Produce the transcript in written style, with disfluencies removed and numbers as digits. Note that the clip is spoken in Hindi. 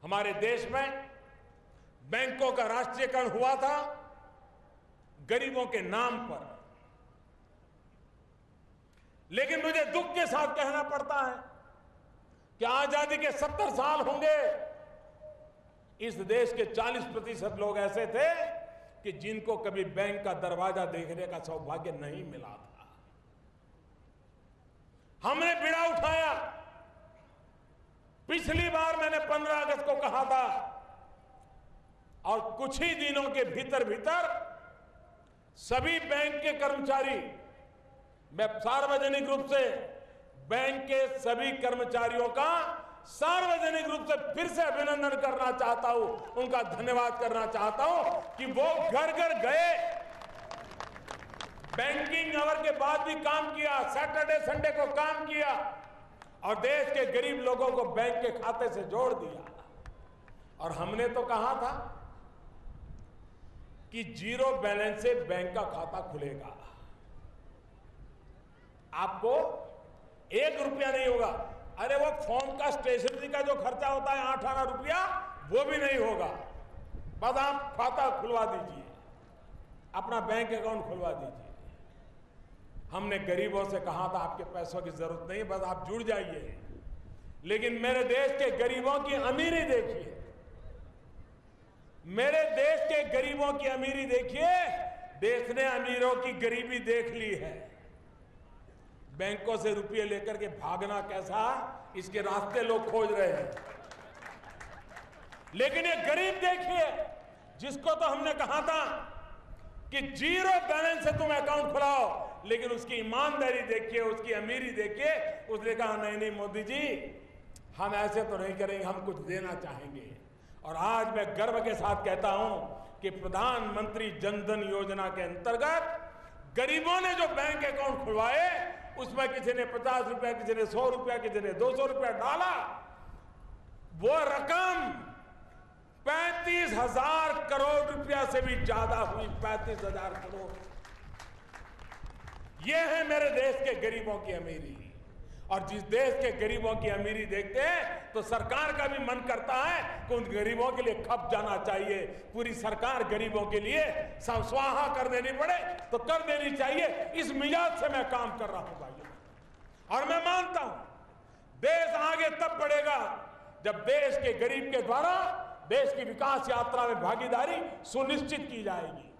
हमारे देश में बैंकों का राष्ट्रीयकरण हुआ था गरीबों के नाम पर। लेकिन मुझे दुख के साथ कहना पड़ता है कि आजादी के 70 साल होंगे, इस देश के 40% लोग ऐसे थे कि जिनको कभी बैंक का दरवाजा देखने का सौभाग्य नहीं मिला था। हमने बीड़ा उठाया। पिछली बार मैंने 15 अगस्त को कहा था और कुछ ही दिनों के भीतर भीतर सभी बैंक के कर्मचारी, मैं सार्वजनिक रूप से बैंक के सभी कर्मचारियों का सार्वजनिक रूप से फिर से अभिनंदन करना चाहता हूं, उनका धन्यवाद करना चाहता हूं कि वो घर घर गए, बैंकिंग आवर के बाद भी काम किया, सैटरडे संडे को काम किया और देश के गरीब लोगों को बैंक के खाते से जोड़ दिया। और हमने तो कहा था कि जीरो बैलेंस से बैंक का खाता खुलेगा, आपको 1 रुपया नहीं होगा। अरे वो फॉर्म का स्टेशनरी का जो खर्चा होता है 8-8 रुपया, वो भी नहीं होगा। बस आप खाता खुलवा दीजिए, अपना बैंक अकाउंट खुलवा दीजिए। हमने गरीबों से कहा था आपके पैसों की जरूरत नहीं, बस आप जुड़ जाइए। लेकिन मेरे देश के गरीबों की अमीरी देखिए, मेरे देश के गरीबों की अमीरी देखिए। देश ने अमीरों की गरीबी देख ली है। बैंकों से रुपये लेकर के भागना कैसा, इसके रास्ते लोग खोज रहे हैं। लेकिन ये गरीब देखिए, जिसको तो हमने कहा था कि जीरो बैलेंस से तुम अकाउंट खुलाओ, लेकिन उसकी ईमानदारी देखिए, उसकी अमीरी देखिए। उसने कहा नहीं नहीं मोदी जी, हम ऐसे तो नहीं करेंगे, हम कुछ देना चाहेंगे। और आज मैं गर्व के साथ कहता हूं कि प्रधानमंत्री जनधन योजना के अंतर्गत गरीबों ने जो बैंक अकाउंट खुलवाए, उसमें किसी ने 50 रुपया, किसी ने 100 रुपया, किसी ने 200 रुपया डाला। वो रकम 35,000 करोड़ रुपया से भी ज्यादा हुई। 35,000 करोड़। ये है मेरे देश के गरीबों की अमीरी। और जिस देश के गरीबों की अमीरी देखते हैं तो सरकार का भी मन करता है कि उन गरीबों के लिए खप जाना चाहिए। पूरी सरकार गरीबों के लिए स्वाहा कर देनी पड़े तो कर देनी चाहिए। इस मिजाज से मैं काम कर रहा हूं भाइयों। और मैं मानता हूं देश आगे तब बढ़ेगा जब देश के गरीब के द्वारा देश की विकास यात्रा में भागीदारी सुनिश्चित की जाएगी।